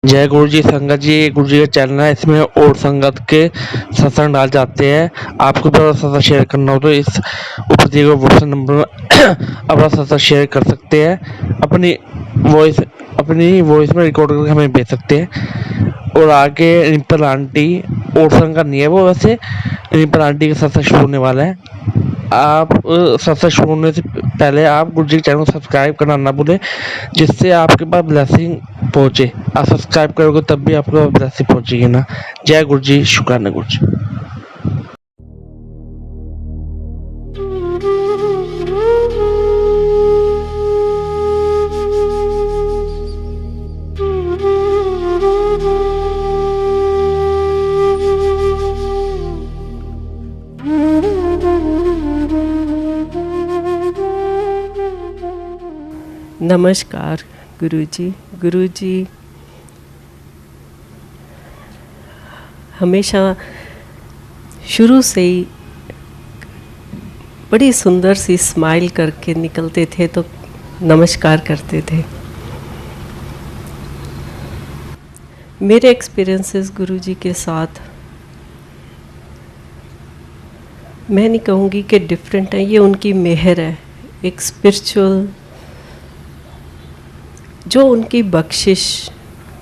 जय गुरु जी। संगत जी, गुरु जी का चैनल है, इसमें और संगत के सत्संग डाल जाते हैं। आपको भी अपना सत्संग शेयर करना हो तो इस ऊपर दिए गए व्हाट्सएप नंबर में अपना सत्संग शेयर कर सकते हैं। अपनी वॉइस में रिकॉर्ड करके हमें भेज सकते हैं। और आगे रिम्पल आंटी और संगत नहीं है वो, वैसे रिम्पल आंटी का सत्संग शुरू होने वाला है। आप सत्संग शुरू होने से पहले आप गुरु जी के चैनल को सब्सक्राइब करना ना भूलें, जिससे आपके पास ब्लेसिंग पहुंचे। आप सब्सक्राइब करोगे तब भी आपके पास ब्लेसिंग पहुंचेगी ना। जय गुरु जी, शुक्राना गुरु जी। नमस्कार गुरुजी। गुरुजी हमेशा शुरू से ही बड़ी सुंदर सी स्माइल करके निकलते थे तो नमस्कार करते थे। मेरे एक्सपीरियंसेस गुरुजी के साथ मैं नहीं कहूँगी कि डिफरेंट है, ये उनकी मेहर है। एक स्पिरिचुअल जो उनकी बख्शिश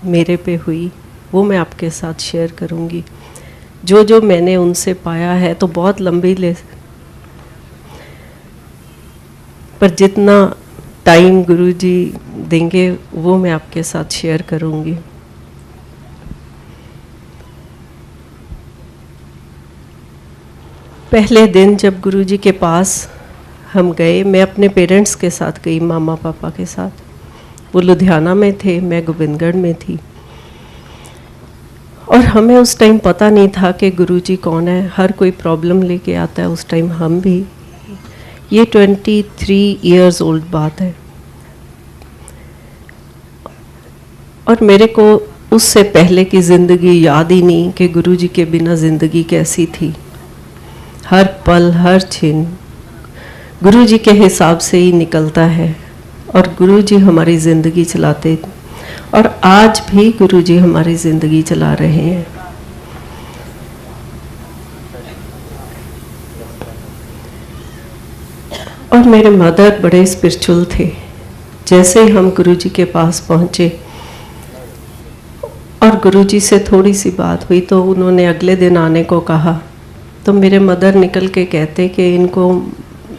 मेरे पे हुई वो मैं आपके साथ शेयर करूँगी। जो मैंने उनसे पाया है तो बहुत लंबी पर जितना टाइम गुरुजी देंगे वो मैं आपके साथ शेयर करूँगी। पहले दिन जब गुरुजी के पास हम गए, मैं अपने पेरेंट्स के साथ गई, मामा पापा के साथ। वो लुधियाना में थे, मैं गोविंदगढ़ में थी। और हमें उस टाइम पता नहीं था कि गुरुजी कौन है। हर कोई प्रॉब्लम लेके आता है उस टाइम, हम भी। ये 23 इयर्स ओल्ड बात है। और मेरे को उससे पहले की ज़िंदगी याद ही नहीं कि गुरुजी के बिना ज़िंदगी कैसी थी। हर पल हर क्षण गुरुजी के हिसाब से ही निकलता है और गुरुजी हमारी ज़िंदगी चलाते, और आज भी गुरुजी हमारी ज़िंदगी चला रहे हैं। और मेरे मदर बड़े स्पिरिचुअल थे। जैसे ही हम गुरुजी के पास पहुँचे और गुरुजी से थोड़ी सी बात हुई तो उन्होंने अगले दिन आने को कहा। तो मेरे मदर निकल के कहते कि इनको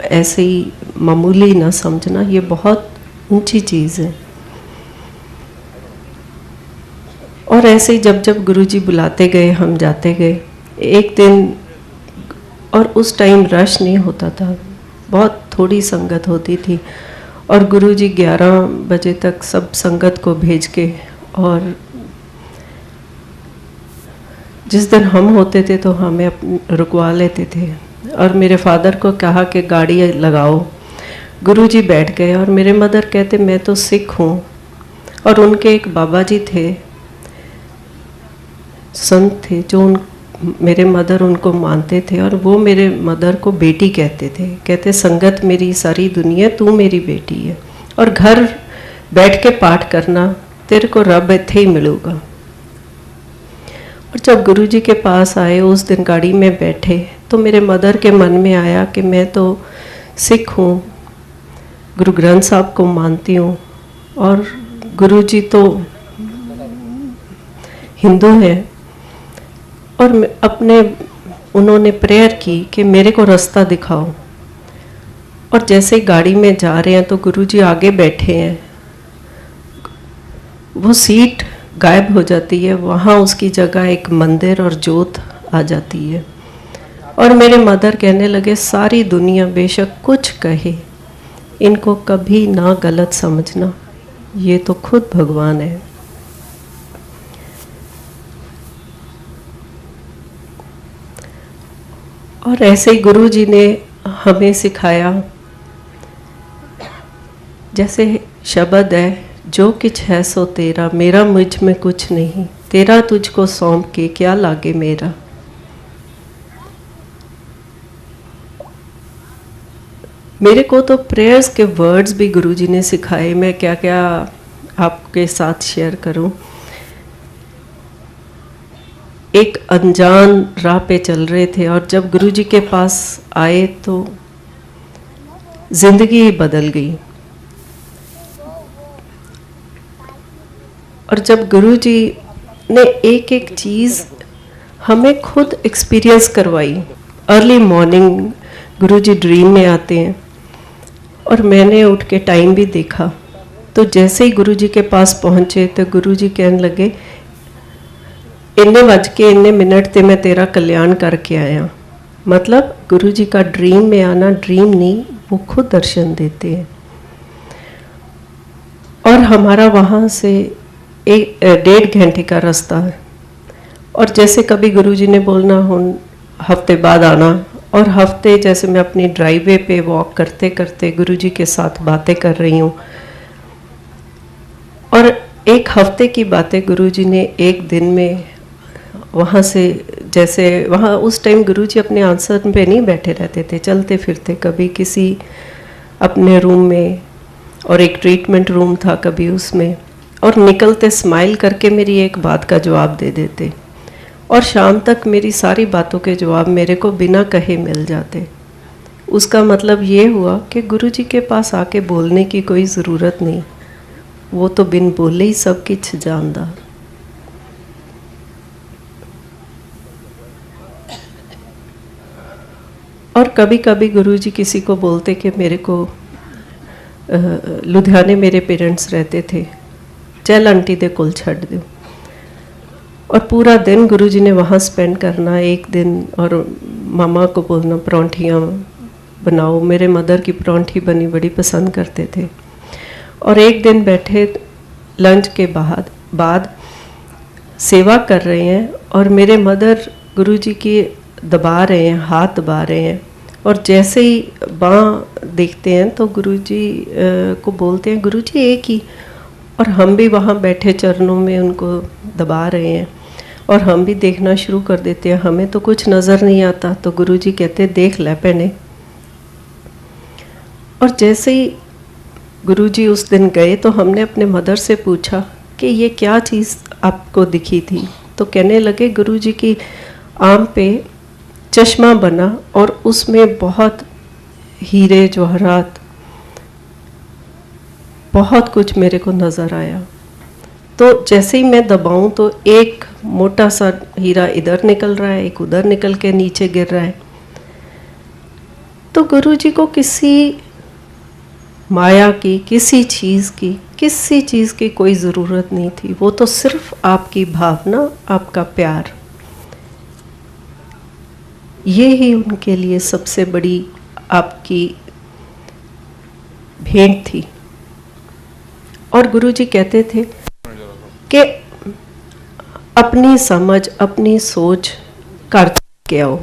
ऐसे ही मामूली ना समझना, ये बहुत ऊंची चीज़ है। और ऐसे ही जब जब गुरुजी बुलाते गए हम जाते गए। एक दिन, और उस टाइम रश नहीं होता था, बहुत थोड़ी संगत होती थी। और गुरुजी 11 बजे तक सब संगत को भेज के, और जिस दिन हम होते थे तो हमें रुकवा लेते थे। और मेरे फादर को कहा कि गाड़ी लगाओ। गुरुजी बैठ गए और मेरे मदर कहते मैं तो सिख हूँ। और उनके एक बाबा जी थे, संत थे, जो मेरे मदर उनको मानते थे। और वो मेरे मदर को बेटी कहते थे। कहते संगत मेरी सारी दुनिया, तू मेरी बेटी है। और घर बैठ के पाठ करना, तेरे को रब इत्थे ही मिलूगा। और जब गुरुजी के पास आए, उस दिन गाड़ी में बैठे, तो मेरे मदर के मन में आया कि मैं तो सिख हूँ, गुरु ग्रंथ साहब को मानती हूँ, और गुरुजी तो हिंदू हैं। और उन्होंने प्रेयर की कि मेरे को रास्ता दिखाओ। और जैसे ही गाड़ी में जा रहे हैं तो गुरुजी आगे बैठे हैं, वो सीट गायब हो जाती है, वहाँ उसकी जगह एक मंदिर और जोत आ जाती है। और मेरे मदर कहने लगे सारी दुनिया बेशक कुछ कहे, इनको कभी ना गलत समझना, ये तो खुद भगवान है। और ऐसे ही गुरुजी ने हमें सिखाया, जैसे शब्द है, जो किछ है सो तेरा, मेरा मुझ में कुछ नहीं, तेरा तुझको सौंप के क्या लागे मेरा। मेरे को तो प्रेयर्स के वर्ड्स भी गुरुजी ने सिखाए। मैं क्या क्या आपके साथ शेयर करूं। एक अनजान राह पे चल रहे थे, और जब गुरु जी के पास आए तो जिंदगी ही बदल गई। और जब गुरु जी ने एक एक चीज़ हमें खुद एक्सपीरियंस करवाई। अर्ली मॉर्निंग गुरु जी ड्रीम में आते हैं, और मैंने उठ के टाइम भी देखा, तो जैसे ही गुरु जी के पास पहुँचे तो गुरु जी कहने लगे, इन्ने बज के इन्ने मिनट ते मैं तेरा कल्याण करके आया। मतलब गुरु जी का ड्रीम में आना ड्रीम नहीं, वो खुद दर्शन देते हैं। और हमारा वहाँ से 1.5 घंटे का रास्ता है, और जैसे कभी गुरुजी ने बोलना हो हफ्ते बाद आना, और हफ्ते जैसे मैं अपनी ड्राइवे पे वॉक करते करते गुरुजी के साथ बातें कर रही हूँ, और एक हफ्ते की बातें गुरुजी ने एक दिन में वहाँ से, जैसे वहाँ उस टाइम गुरुजी अपने आसन पे नहीं बैठे रहते थे, चलते फिरते, कभी किसी अपने रूम में, और एक ट्रीटमेंट रूम था कभी उसमें, और निकलते स्माइल करके मेरी एक बात का जवाब दे देते, और शाम तक मेरी सारी बातों के जवाब मेरे को बिना कहे मिल जाते। उसका मतलब ये हुआ कि गुरुजी के पास आके बोलने की कोई ज़रूरत नहीं, वो तो बिन बोले ही सब कुछ जानदा। और कभी कभी गुरुजी किसी को बोलते कि मेरे को लुधियाने मेरे पेरेंट्स रहते थे, चल आंटी दे कोल छड़ दो, और पूरा दिन गुरुजी ने वहाँ स्पेंड करना एक दिन, और मामा को बोलना परौंठियाँ बनाओ। मेरे मदर की परौंठी बनी बड़ी पसंद करते थे। और एक दिन बैठे लंच के बाद सेवा कर रहे हैं, और मेरे मदर गुरुजी की दबा रहे हैं, हाथ दबा रहे हैं, और जैसे ही बाँह देखते हैं तो गुरुजी को बोलते हैं, गुरुजी एक ही, और हम भी वहाँ बैठे चरणों में उनको दबा रहे हैं, और हम भी देखना शुरू कर देते हैं। हमें तो कुछ नज़र नहीं आता, तो गुरुजी कहते देख ले पहने। और जैसे ही गुरुजी उस दिन गए तो हमने अपने मदर से पूछा कि ये क्या चीज़ आपको दिखी थी, तो कहने लगे गुरुजी की आम पे चश्मा बना, और उसमें बहुत हीरे जवाहरात, बहुत कुछ मेरे को नज़र आया। तो जैसे ही मैं दबाऊं तो एक मोटा सा हीरा इधर निकल रहा है, एक उधर निकल के नीचे गिर रहा है। तो गुरुजी को किसी माया की, किसी चीज़ की कोई ज़रूरत नहीं थी। वो तो सिर्फ आपकी भावना, आपका प्यार, ये ही उनके लिए सबसे बड़ी आपकी भेंट थी। और गुरुजी कहते थे कि अपनी समझ, अपनी सोच कर के आओ।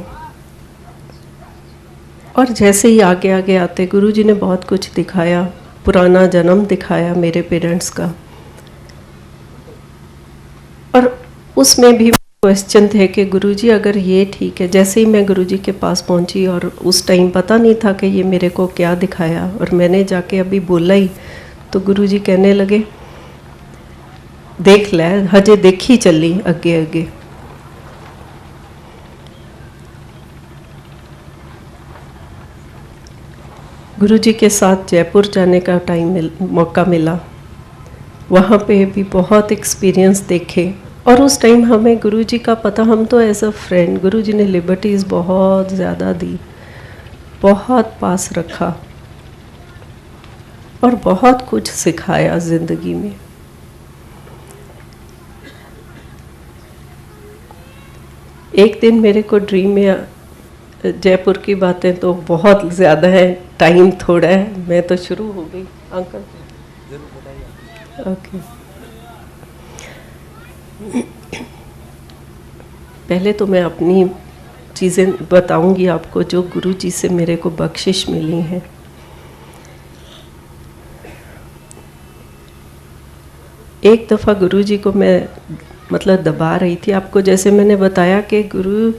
और जैसे ही आगे आगे आते गुरुजी ने बहुत कुछ दिखाया, पुराना जन्म दिखाया मेरे पेरेंट्स का, और उसमें भी क्वेश्चन थे कि गुरुजी अगर ये ठीक है। जैसे ही मैं गुरुजी के पास पहुंची, और उस टाइम पता नहीं था कि ये मेरे को क्या दिखाया, और मैंने जाके अभी बोला ही तो गुरुजी कहने लगे देख ले, हजे देखी चली अगे अगे। गुरुजी के साथ जयपुर जाने का मौका मिला। वहाँ पे भी बहुत एक्सपीरियंस देखे, और उस टाइम हमें गुरुजी का पता, हम तो एज अ फ्रेंड, गुरुजी ने लिबर्टीज़ बहुत ज़्यादा दी, बहुत पास रखा, और बहुत कुछ सिखाया ज़िंदगी में। एक दिन मेरे को ड्रीम में, जयपुर की बातें तो बहुत ज़्यादा है, टाइम थोड़ा है, मैं तो शुरू हो गई। अंकल ओके, पहले तो मैं अपनी चीज़ें बताऊंगी आपको जो गुरुजी से मेरे को बख्शिश मिली हैं। एक दफ़ा गुरुजी को मैं मतलब दबा रही थी, आपको जैसे मैंने बताया कि गुरु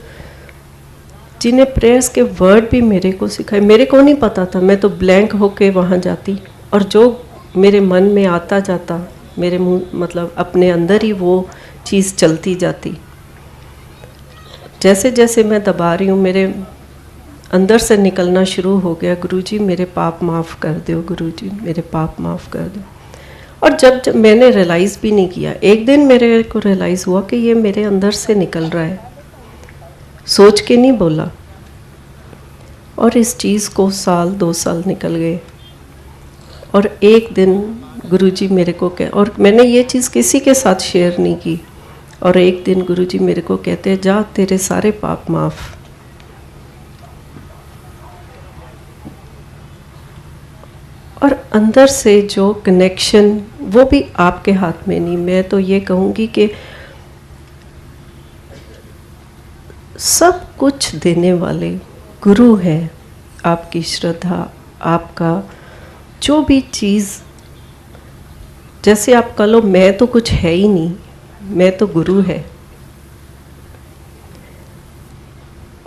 जी ने प्रेयर्स के वर्ड भी मेरे को सिखाए। मेरे को नहीं पता था, मैं तो ब्लैंक होके वहाँ जाती, और जो मेरे मन में आता जाता, मेरे मुंह मतलब अपने अंदर ही वो चीज़ चलती जाती। जैसे जैसे मैं दबा रही हूँ मेरे अंदर से निकलना शुरू हो गया, गुरुजी मेरे पाप माफ़ कर दो, गुरुजी मेरे पाप माफ़ कर दो। और जब मैंने रियलाइज़ भी नहीं किया, एक दिन मेरे को रियलाइज़ हुआ कि ये मेरे अंदर से निकल रहा है, सोच के नहीं बोला। और इस चीज़ को 1-2 साल निकल गए। और एक दिन गुरुजी मेरे को और मैंने ये चीज़ किसी के साथ शेयर नहीं की, और एक दिन गुरुजी मेरे को कहते हैं जा तेरे सारे पाप माफ़। और अंदर से जो कनेक्शन, वो भी आपके हाथ में नहीं, मैं तो ये कहूँगी कि सब कुछ देने वाले गुरु हैं। आपकी श्रद्धा, आपका जो भी चीज़, जैसे आप कह लो मैं तो कुछ है ही नहीं, मैं तो गुरु है।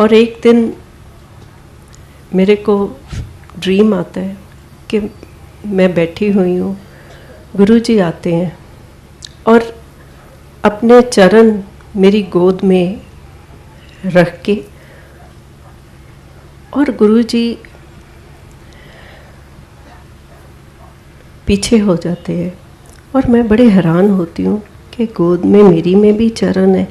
और एक दिन मेरे को ड्रीम आता है कि मैं बैठी हुई हूँ, गुरुजी आते हैं और अपने चरण मेरी गोद में रख के, और गुरुजी पीछे हो जाते हैं। और मैं बड़े हैरान होती हूँ कि गोद में मेरी में भी चरण है,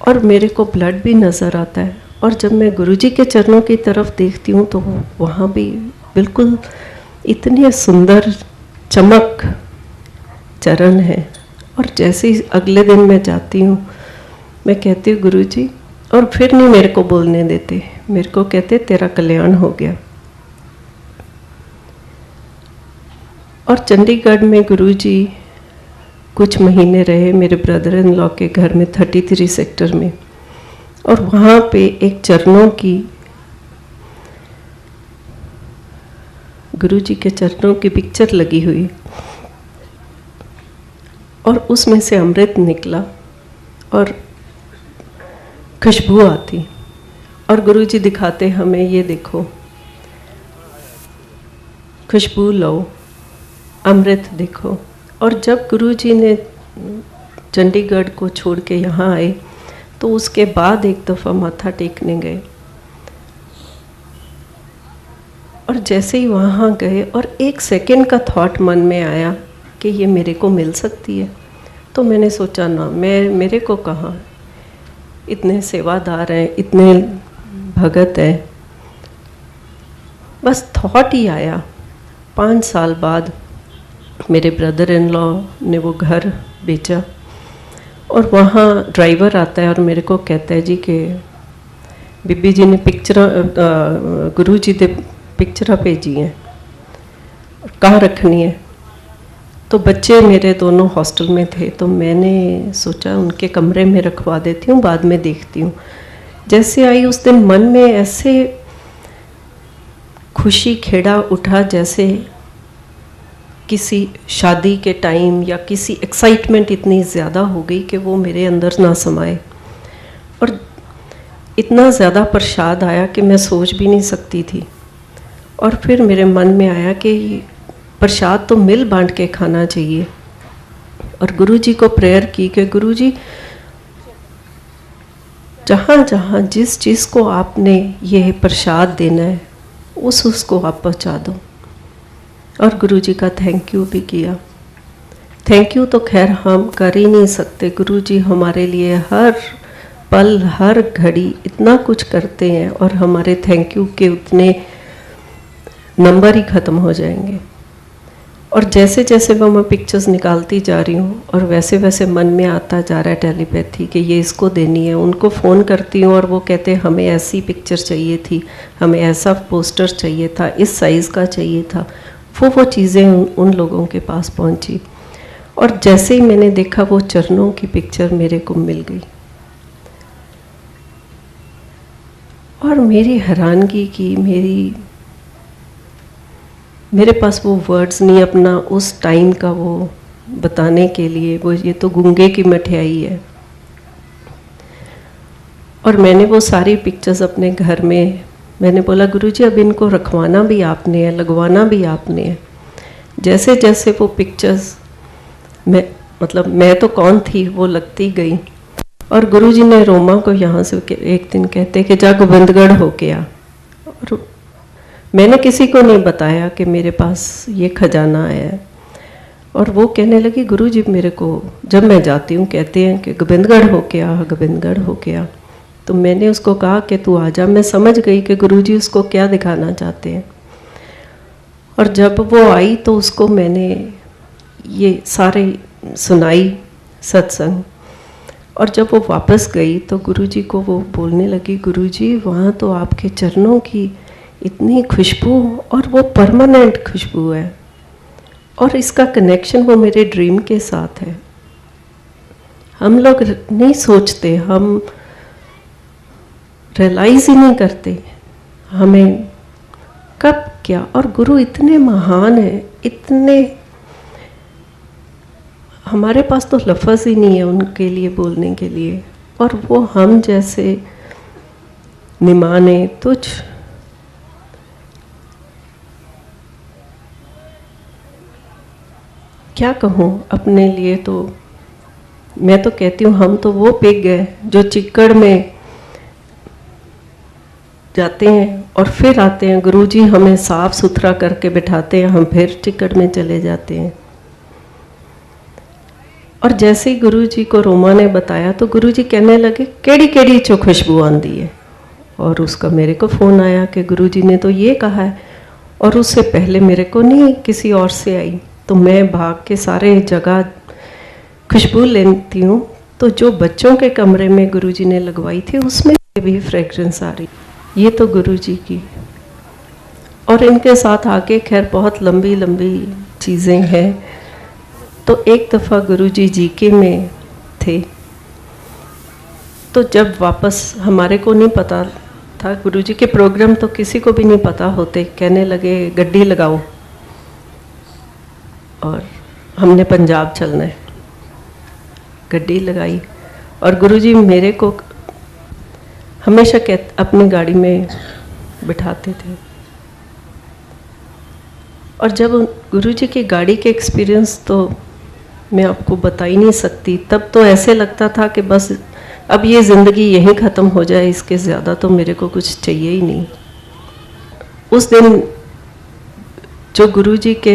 और मेरे को ब्लड भी नज़र आता है। और जब मैं गुरुजी के चरणों की तरफ देखती हूँ तो वहाँ भी बिल्कुल इतनी सुंदर चमक चरण है। और जैसे ही अगले दिन मैं जाती हूँ, मैं कहती हूँ गुरुजी, और फिर नहीं मेरे को बोलने देते, मेरे को कहते तेरा कल्याण हो गया। और चंडीगढ़ में गुरुजी कुछ महीने रहे मेरे ब्रदर इन लॉ के घर में 33 सेक्टर में, और वहाँ पे एक चरणों की, गुरुजी के चरणों की पिक्चर लगी हुई, और उसमें से अमृत निकला और खुशबू आती, और गुरुजी दिखाते हमें ये देखो खुशबू लो, अमृत देखो। और जब गुरुजी ने चंडीगढ़ को छोड़ के यहाँ आए तो उसके बाद एक दफ़ा माथा टेकने गए, और जैसे ही वहाँ गए और एक सेकंड का थॉट मन में आया कि ये मेरे को मिल सकती है, तो मैंने सोचा ना, मेरे को कहाँ, इतने सेवादार हैं, इतने भगत हैं, बस थॉट ही आया। 5 साल बाद मेरे ब्रदर इन लॉ ने वो घर बेचा, और वहाँ ड्राइवर आता है और मेरे को कहता है जी कि बीबी जी ने गुरु जी ने पिक्चर भेजी हैं, कहाँ रखनी है। तो बच्चे मेरे दोनों हॉस्टल में थे, तो मैंने सोचा उनके कमरे में रखवा देती हूँ, बाद में देखती हूँ। जैसे आई उस दिन मन में ऐसे खुशी खेड़ा उठा, जैसे किसी शादी के टाइम या किसी एक्साइटमेंट इतनी ज़्यादा हो गई कि वो मेरे अंदर ना समाए, और इतना ज़्यादा प्रसाद आया कि मैं सोच भी नहीं सकती थी। और फिर मेरे मन में आया कि प्रसाद तो मिल बांट के खाना चाहिए, और गुरुजी को प्रेयर की कि गुरुजी जहाँ जहाँ जिस चीज़ को आपने ये प्रसाद देना है उसको आप पहुँचा दो। और गुरुजी का थैंक यू भी किया। थैंक यू तो खैर हम कर ही नहीं सकते, गुरुजी हमारे लिए हर पल हर घड़ी इतना कुछ करते हैं, और हमारे थैंक यू के उतने नंबर ही ख़त्म हो जाएंगे। और जैसे जैसे मैं पिक्चर्स निकालती जा रही हूँ, और वैसे वैसे मन में आता जा रहा है टेलीपैथी कि ये इसको देनी है। उनको फ़ोन करती हूँ और वो कहते हैं हमें ऐसी पिक्चर चाहिए थी, हमें ऐसा पोस्टर चाहिए था, इस साइज़ का चाहिए था। वो चीज़ें उन लोगों के पास पहुँची, और जैसे ही मैंने देखा वो चरणों की पिक्चर मेरे को मिल गई। और मेरी हैरानगी की, मेरे पास वो वर्ड्स नहीं अपना उस टाइम का वो बताने के लिए। वो ये तो गूंगे की मठियाई है। और मैंने वो सारी पिक्चर्स अपने घर में, मैंने बोला गुरुजी अब इनको रखवाना भी आपने है, लगवाना भी आपने है। जैसे जैसे वो पिक्चर्स मैं तो कौन थी वो लगती गई, और गुरुजी ने रोमा को यहाँ से एक दिन कहते कि जा गोविंदगढ़ होके आ। और मैंने किसी को नहीं बताया कि मेरे पास ये खजाना है। और वो कहने लगी गुरुजी मेरे को जब मैं जाती हूँ कहते हैं कि गोविंदगढ़ होके आ, गोविंदगढ़ होके आ। तो मैंने उसको कहा कि तू आ जा। मैं समझ गई कि गुरुजी उसको क्या दिखाना चाहते हैं। और जब वो आई तो उसको मैंने ये सारे सुनाई सत्संग। और जब वो वापस गई तो गुरुजी को वो बोलने लगी, गुरुजी वहाँ तो आपके चरणों की इतनी खुशबू, और वो परमानेंट खुशबू है, और इसका कनेक्शन वो मेरे ड्रीम के साथ है। हम लोग नहीं सोचते, हम रियलाइज ही नहीं करते हमें कब क्या। और गुरु इतने महान है, इतने, हमारे पास तो लफ्ज़ ही नहीं है उनके लिए बोलने के लिए। और वो हम जैसे निमाने तुझ, क्या कहूँ अपने लिए। तो मैं तो कहती हूँ हम तो वो पिग है जो चिक्कड़ में जाते हैं और फिर आते हैं। गुरुजी हमें साफ सुथरा करके बिठाते हैं, हम फिर चिक्कड़ में चले जाते हैं। और जैसे ही गुरुजी को रोमा ने बताया तो गुरुजी कहने लगे केड़ी केड़ी चो खुशबू आंदी है। और उसका मेरे को फ़ोन आया कि गुरुजी ने तो ये कहा है, और उससे पहले मेरे को नहीं किसी और से आई। तो मैं भाग के सारे जगह खुशबू लेती हूँ। तो जो बच्चों के कमरे में गुरुजी ने लगवाई थी उसमें भी फ्रेगरेंस आ रही, ये तो गुरुजी की। और इनके साथ आगे खैर बहुत लंबी लंबी चीज़ें हैं। तो एक दफ़ा गुरुजी जीके में थे, तो जब वापस हमारे को नहीं पता था, गुरुजी के प्रोग्राम तो किसी को भी नहीं पता होते, कहने लगे गड्डी लगाओ और हमने पंजाब चलना है। गड्डी लगाई और गुरुजी मेरे को हमेशा अपनी गाड़ी में बिठाते थे। और जब गुरुजी की गाड़ी के एक्सपीरियंस तो मैं आपको बता ही नहीं सकती। तब तो ऐसे लगता था कि बस अब ये ज़िंदगी यहीं ख़त्म हो जाए, इसके ज़्यादा तो मेरे को कुछ चाहिए ही नहीं। उस दिन जो गुरुजी के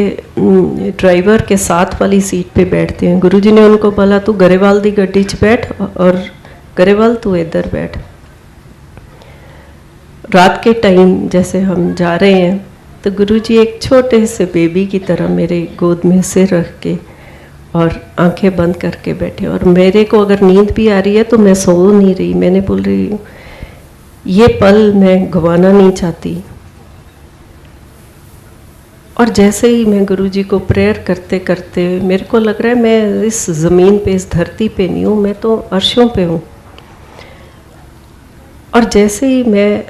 ड्राइवर के साथ वाली सीट पे बैठते हैं, गुरुजी ने उनको बोला तू गरेवाल दी गड्डी च बैठ और गरेवाल तू इधर बैठ। रात के टाइम जैसे हम जा रहे हैं तो गुरुजी एक छोटे से बेबी की तरह मेरे गोद में सिर रख के और आंखें बंद करके बैठे। और मेरे को अगर नींद भी आ रही है तो मैं सो नहीं रही, मैंने बोल रही हूँ ये पल मैं गंवाना नहीं चाहती। और जैसे ही मैं गुरुजी को प्रेयर करते करते मेरे को लग रहा है मैं इस ज़मीन पे, इस धरती पे नहीं हूँ, मैं तो अर्शों पे हूँ। और जैसे ही मैं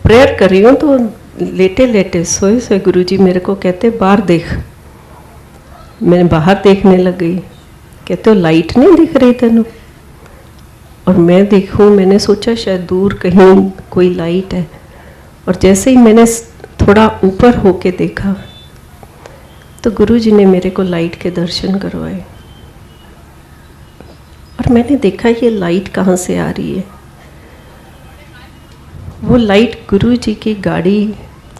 प्रेयर कर रही हूँ तो लेटे लेटे सोए सोए गुरुजी मेरे को कहते बाहर देख। मैं बाहर देखने लग गई। कहते हो लाइट नहीं दिख रही तेनों? और मैं देखूँ, मैंने सोचा शायद दूर कहीं कोई लाइट है। और जैसे ही मैंने थोड़ा ऊपर होके देखा तो गुरुजी ने मेरे को लाइट के दर्शन करवाए। और मैंने देखा ये लाइट कहाँ से आ रही है। वो लाइट गुरुजी की गाड़ी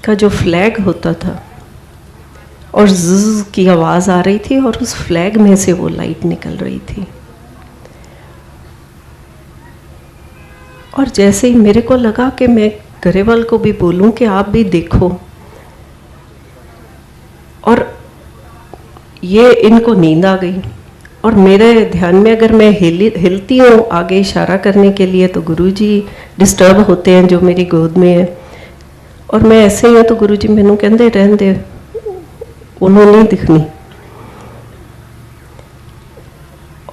का जो फ्लैग होता था और ज़ज़ की आवाज़ आ रही थी और उस फ्लैग में से वो लाइट निकल रही थी। और जैसे ही मेरे को लगा कि मैं गरेवाल को भी बोलूं कि आप भी देखो, और ये इनको नींद आ गई। और मेरे ध्यान में अगर मैं हिलती हूँ आगे इशारा करने के लिए तो गुरुजी डिस्टर्ब होते हैं जो मेरी गोद में है। और मैं ऐसे ही हूँ तो गुरुजी मैनू कहते रहने दे, उन्होंने नहीं दिखनी।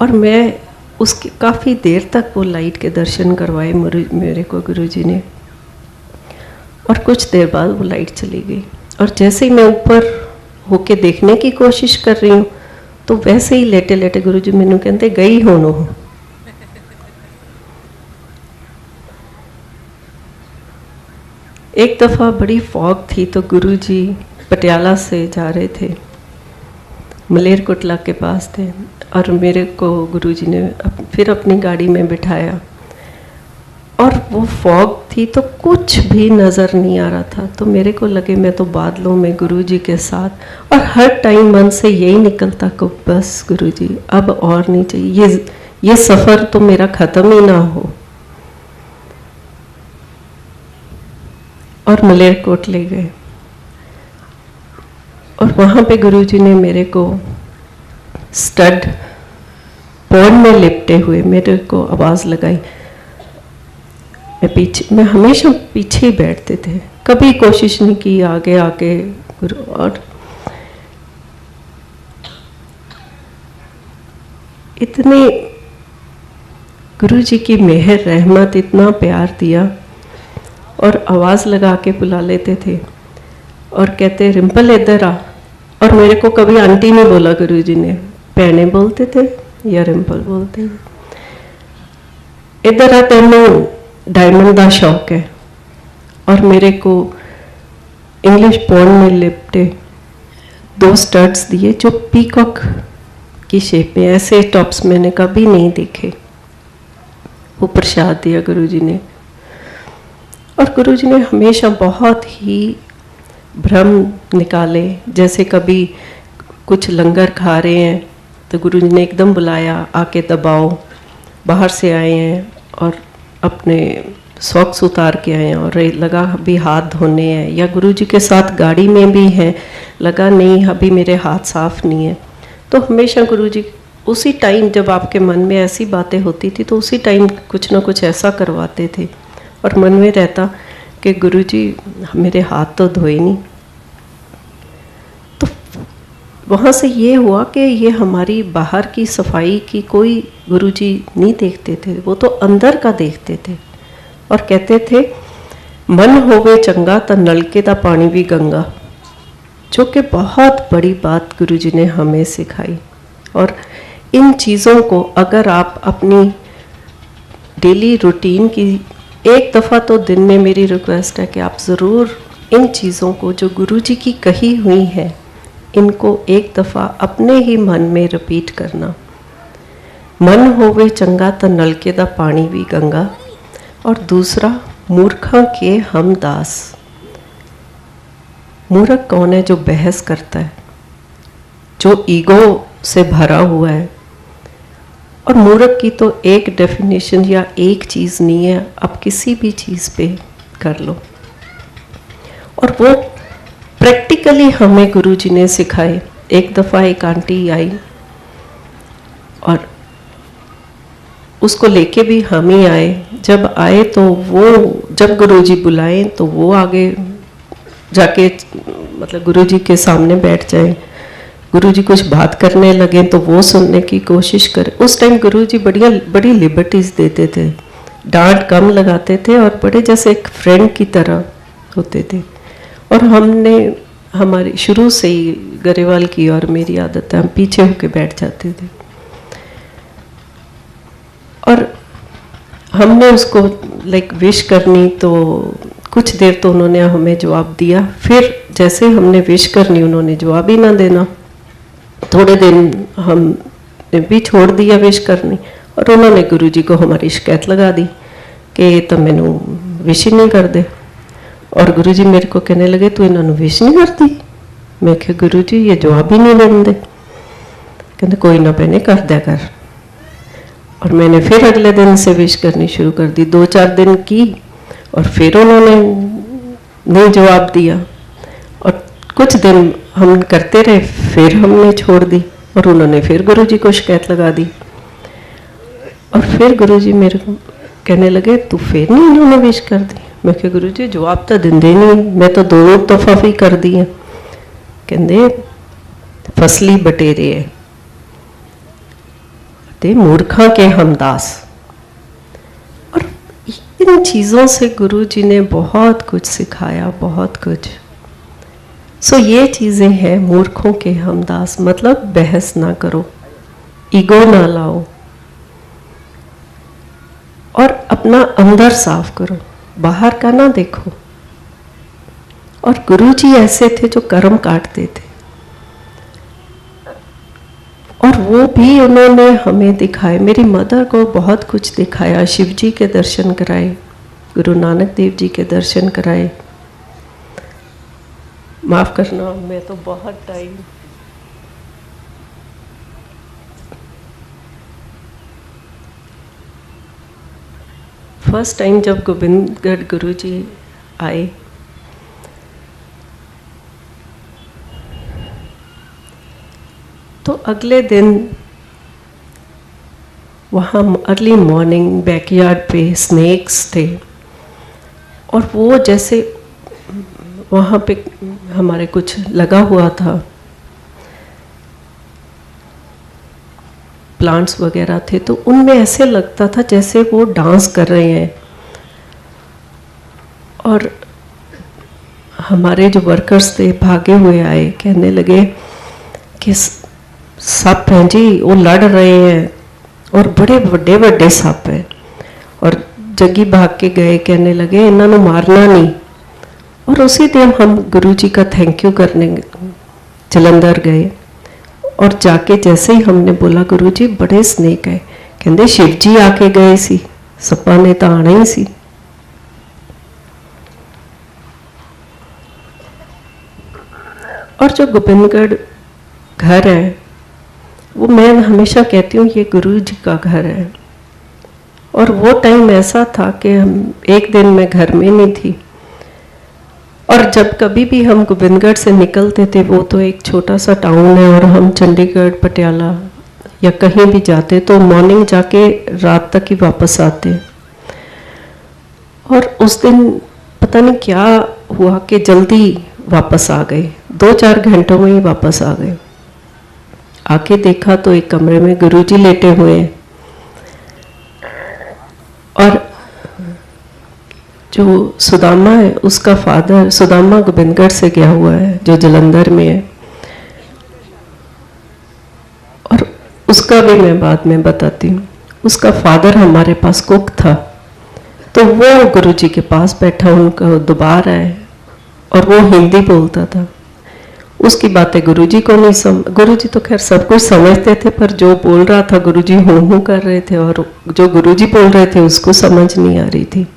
और मैं उसकी काफ़ी देर तक वो लाइट के दर्शन करवाए मेरे को गुरुजी ने। और कुछ देर बाद वो लाइट चली गई। और जैसे ही मैं ऊपर होके देखने की कोशिश कर रही हूँ तो वैसे ही लेटे लेटे गुरुजी मैनू कहते गई होनो। एक दफ़ा बड़ी फॉग थी तो गुरुजी पटियाला से जा रहे थे, मलेरकोटला के पास थे। और मेरे को गुरुजी ने फिर अपनी गाड़ी में बिठाया, और वो फॉग थी तो कुछ भी नज़र नहीं आ रहा था। तो मेरे को लगे मैं तो बादलों में गुरुजी के साथ, और हर टाइम मन से यही निकलता कि बस गुरुजी अब और नहीं चाहिए, ये सफ़र तो मेरा ख़त्म ही ना हो। और मलेरकोट ले गए, और वहाँ पे गुरुजी ने मेरे को स्टड पॉड में लिपटे हुए मेरे को आवाज़ लगाई। मैं हमेशा पीछे ही बैठते थे, कभी कोशिश नहीं की आगे आके गुरु। और इतने गुरुजी की मेहर रहमत, इतना प्यार दिया, और आवाज़ लगा के बुला लेते थे और कहते रिम्पल इधर आ। और मेरे को कभी आंटी नहीं बोला गुरुजी ने, भैने बोलते थे या रिम्पल बोलते थे। इधर आ, तेनों डायमंड का शौक है। और मेरे को इंग्लिश पॉड में लिपटे 2 स्टड्स दिए जो पीकॉक की शेप में, ऐसे टॉप्स मैंने कभी नहीं देखे। वो प्रसाद दिया गुरुजी ने। और गुरुजी ने हमेशा बहुत ही भ्रम निकाले, जैसे कभी कुछ लंगर खा रहे हैं तो गुरुजी ने एकदम बुलाया, आके दबाओ, बाहर से आए हैं और अपने सॉक्स उतार के आए हैं, और लगा अभी हाथ धोने हैं, या गुरुजी के साथ गाड़ी में भी हैं, लगा नहीं अभी मेरे हाथ साफ नहीं है। तो हमेशा गुरुजी उसी टाइम जब आपके मन में ऐसी बातें होती थी तो उसी टाइम कुछ ना कुछ ऐसा करवाते थे, और मन में रहता कि गुरुजी मेरे हाथ तो धोए नहीं। तो वहाँ से ये हुआ कि ये हमारी बाहर की सफाई की कोई गुरुजी नहीं देखते थे, वो तो अंदर का देखते थे। और कहते थे मन होवे चंगा तो नलके दा पानी भी गंगा, जो कि बहुत बड़ी बात गुरुजी ने हमें सिखाई। और इन चीज़ों को अगर आप अपनी डेली रूटीन की, एक दफ़ा तो दिन में मेरी रिक्वेस्ट है कि आप ज़रूर इन चीज़ों को जो गुरुजी की कही हुई है, इनको एक दफ़ा अपने ही मन में रिपीट करना। मन होवे चंगा तो नलके दा पानी भी गंगा। और दूसरा, मूर्खों के हम दास। मूर्ख कौन है? जो बहस करता है, जो ईगो से भरा हुआ है। और मूर्ख की तो एक डेफिनेशन या एक चीज़ नहीं है, आप किसी भी चीज़ पे कर लो। और वो प्रैक्टिकली हमें गुरुजी ने सिखाए। एक दफ़ा एक आंटी आई और उसको लेके भी हम ही आए। जब आए तो वो, जब गुरुजी बुलाए तो वो आगे जाके मतलब गुरुजी के सामने बैठ जाए, गुरुजी कुछ बात करने लगे तो वो सुनने की कोशिश करे। उस टाइम गुरुजी बड़ी लिबर्टीज देते थे, डांट कम लगाते थे और बड़े जैसे एक फ्रेंड की तरह होते थे। और हमने हमारी शुरू से ही गरेवाल की और मेरी आदत है, हम पीछे होके बैठ जाते थे। और हमने उसको विश करनी तो कुछ देर तो उन्होंने हमें जवाब दिया, फिर जैसे हमने विश करनी उन्होंने जवाब ही ना देना। थोड़े दिन हमने भी छोड़ दिया विश करनी, और उन्होंने गुरुजी को हमारी शिकायत लगा दी कि तो मैनू विश ही नहीं कर दे। और गुरुजी मेरे को कहने लगे तू इन्होंने विश नहीं करती। मैं कहा गुरुजी ये जवाब ही नहीं देंगे। कहते कोई ना भैने कर दिया कर। और मैंने फिर अगले दिन से विश करनी शुरू कर दी। 2-4 दिन की और फिर उन्होंने नहीं जवाब दिया, और कुछ दिन हम करते रहे, फिर हमने छोड़ दी और उन्होंने फिर गुरुजी को शिकायत लगा दी। और फिर गुरुजी मेरे को कहने लगे तू फिर नहीं इन्होंने विश कर दी। मैं कहा गुरुजी जवाब तो देंदे नहीं, मैं तो 2 दफ़ा भी कर दी है। कहते फसली बटेरे है ते मूर्खा के हमदास। और इन चीज़ों से गुरुजी ने बहुत कुछ सिखाया, बहुत कुछ। सो ये चीज़ें हैं मूर्खों के हमदास, मतलब बहस ना करो, ईगो ना लाओ, और अपना अंदर साफ करो, बाहर का ना देखो। और गुरुजी ऐसे थे जो कर्म काटते थे। और वो भी उन्होंने हमें दिखाए, मेरी मदर को बहुत कुछ दिखाया, शिव जी के दर्शन कराए, गुरु नानक देव जी के दर्शन कराए। माफ़ करना, मैं तो बहुत टाइम फर्स्ट टाइम जब गोविंदगढ़ गुरु जी आए, तो अगले दिन वहाँ अर्ली मॉर्निंग बैकयार्ड पे स्नेक्स थे, और वो जैसे वहाँ पे हमारे कुछ लगा हुआ था, प्लांट्स वगैरह थे, तो उनमें ऐसे लगता था जैसे वो डांस कर रहे हैं। और हमारे जो वर्कर्स थे भागे हुए आए, कहने लगे कि सांप हैं जी, वो लड़ रहे हैं और बड़े बड़े बड़े सांप हैं। और जग्गी भाग के गए, कहने लगे इन्होंने मारना नहीं। और उसी दिन हम गुरुजी का थैंक यू करने जलंधर गए, और जाके जैसे ही हमने बोला गुरुजी बड़े स्नेक है, कहते शिव जी आके गए सी, सप्पा ने तो आना ही सी। और जो गोविंदगढ़ घर है, वो मैं हमेशा कहती हूँ ये गुरु जी का घर है। और वो टाइम ऐसा था कि हम एक दिन मैं घर में नहीं थी, और जब कभी भी हम गोविंदगढ़ से निकलते थे, वो तो एक छोटा सा टाउन है, और हम चंडीगढ़ पटियाला या कहीं भी जाते तो मॉर्निंग जाके रात तक ही वापस आते। और उस दिन पता नहीं क्या हुआ कि जल्दी वापस आ गए, 2-4 घंटों में ही वापस आ गए। आके देखा तो एक कमरे में गुरुजी लेटे हुए हैं, और जो सुदामा है उसका फादर, सुदामा गोविंदगढ़ से गया हुआ है जो जलंधर में है, और उसका भी मैं बाद में बताती हूँ। उसका फादर हमारे पास कुक था, तो वो गुरुजी के पास बैठा, उनका दोबारा है, और वो हिंदी बोलता था। उसकी बातें गुरुजी को नहीं समझ, गुरुजी तो खैर सब कुछ समझते थे, पर जो बोल रहा था गुरुजी हूँ कर रहे थे, और जो गुरुजी बोल रहे थे उसको समझ नहीं आ रही थी।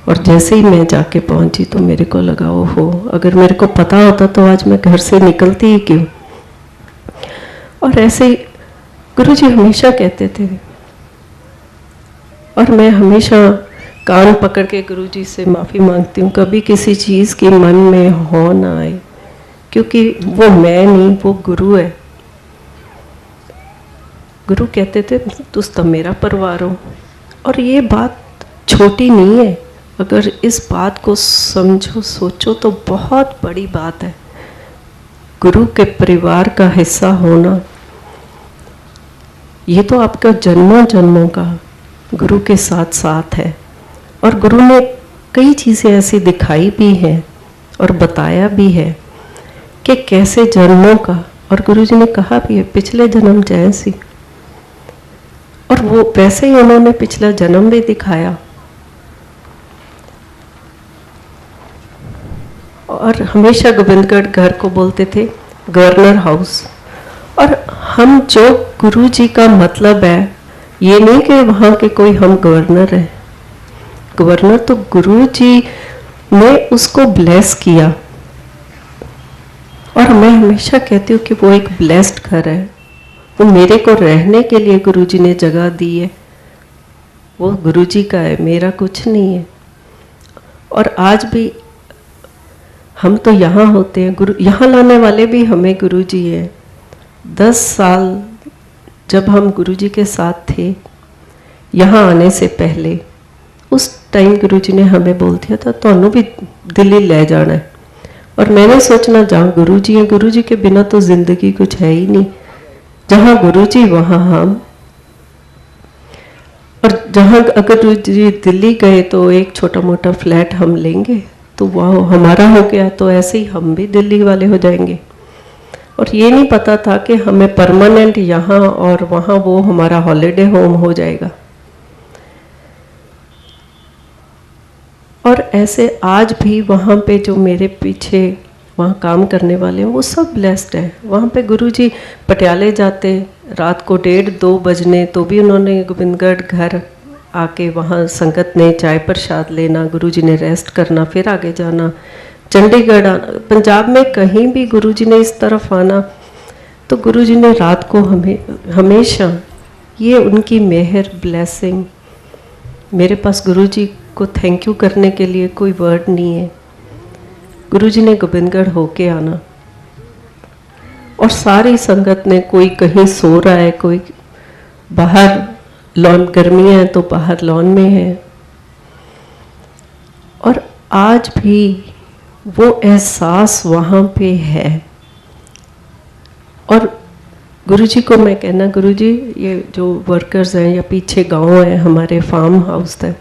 और जैसे ही मैं जाके पहुंची तो मेरे को लगा ओहो, अगर मेरे को पता होता तो आज मैं घर से निकलती ही क्यों। और ऐसे ही गुरुजी हमेशा कहते थे, और मैं हमेशा कान पकड़ के गुरुजी से माफ़ी मांगती हूँ, कभी किसी चीज़ की मन में हो ना आए, क्योंकि वो मैं नहीं, वो गुरु है। गुरु कहते थे तुम तो मेरा परिवार हो। और ये बात छोटी नहीं है, अगर इस बात को समझो सोचो तो बहुत बड़ी बात है। गुरु के परिवार का हिस्सा होना, ये तो आपका जन्मों जन्मों का गुरु के साथ साथ है। और गुरु ने कई चीज़ें ऐसी दिखाई भी हैं और बताया भी है कि कैसे जन्मों का, और गुरु जी ने कहा भी है पिछले जन्म जैसी, और वो वैसे ही उन्होंने पिछला जन्म भी दिखाया। और हमेशा गोविंदगढ़ घर को बोलते थे गवर्नर हाउस। और हम जो गुरु जी का मतलब है, ये नहीं कि वहाँ के कोई हम गवर्नर हैं, गवर्नर तो गुरु जी ने उसको ब्लेस किया। और मैं हमेशा कहती हूँ कि वो एक ब्लेस्ड घर है, वो मेरे को रहने के लिए गुरु जी ने जगह दी है, वो गुरु जी का है, मेरा कुछ नहीं है। और आज भी हम तो यहाँ होते हैं, गुरु यहाँ लाने वाले भी हमें गुरु जी हैं। 10 साल जब हम गुरु जी के साथ थे यहाँ आने से पहले, उस टाइम गुरु जी ने हमें बोल दिया था तो भी दिल्ली ले जाना है। और मैंने सोचना जहाँ गुरु जी हैं, गुरु जी के बिना तो जिंदगी कुछ है ही नहीं। जहाँ गुरु जी वहाँ हम, और जहाँ अगर गुरु जी दिल्ली गए तो एक छोटा मोटा फ्लैट हम लेंगे, तो वह हमारा हो गया, तो ऐसे ही हम भी दिल्ली वाले हो जाएंगे। और ये नहीं पता था कि हमें परमानेंट यहाँ और वहाँ वो हमारा हॉलिडे होम हो जाएगा। और ऐसे आज भी वहाँ पे जो मेरे पीछे वहाँ काम करने वाले हैं, वो सब ब्लेस्ड हैं। वहाँ पे गुरुजी पटियाले जाते रात को 1:30-2 बजने, तो भी उन्होंने गोबिंदगढ़ घर आके वहाँ संगत ने चाय प्रसाद लेना, गुरुजी ने रेस्ट करना, फिर आगे जाना, चंडीगढ़ आना। पंजाब में कहीं भी गुरुजी ने इस तरफ आना तो गुरुजी ने रात को हमेशा, ये उनकी मेहर, ब्लेसिंग। मेरे पास गुरुजी को थैंक यू करने के लिए कोई वर्ड नहीं है। गुरुजी ने गोबिंदगढ़ होके आना और सारी संगत ने, कोई कहीं सो रहा है, कोई बाहर लॉन, गर्मियाँ हैं तो बाहर लॉन में है, और आज भी वो एहसास वहाँ पे है। और गुरुजी को मैं कहना, गुरुजी ये जो वर्कर्स हैं या पीछे गांव है हमारे, फार्म हाउस है,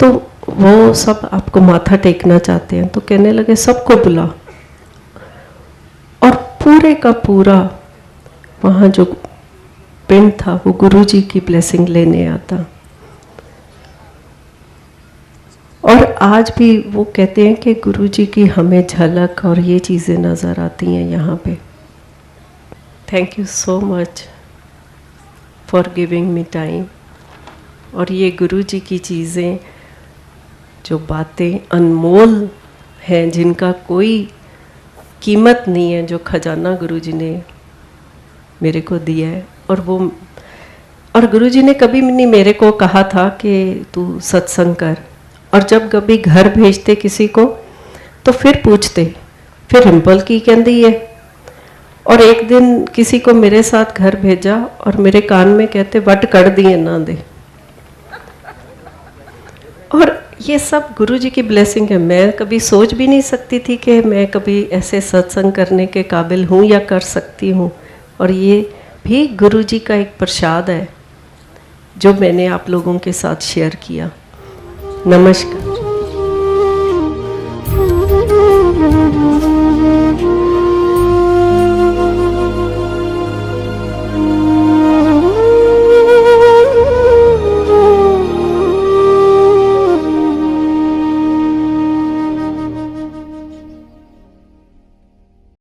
तो वो सब आपको माथा टेकना चाहते हैं। तो कहने लगे सबको बुला, और पूरे का पूरा वहाँ जो पिंड था वो गुरुजी की ब्लेसिंग लेने आता। और आज भी वो कहते हैं कि गुरुजी की हमें झलक और ये चीज़ें नज़र आती हैं यहाँ पे। Thank you so much for giving me time. और ये गुरुजी की चीज़ें, जो बातें अनमोल हैं, जिनका कोई कीमत नहीं है, जो खजाना गुरुजी ने मेरे को दिया है। और गुरुजी ने कभी नहीं मेरे को कहा था कि तू सत्संग कर, और जब कभी घर भेजते किसी को तो फिर पूछते, फिर रिम्पल की कहती है। और एक दिन किसी को मेरे साथ घर भेजा और मेरे कान में कहते वट कड़ दिए ना दे। और ये सब गुरुजी की ब्लेसिंग है। मैं कभी सोच भी नहीं सकती थी कि मैं कभी ऐसे सत्संग करने के काबिल हूँ या कर सकती हूँ। और ये भी गुरुजी का एक प्रसाद है जो मैंने आप लोगों के साथ शेयर किया। नमस्कार।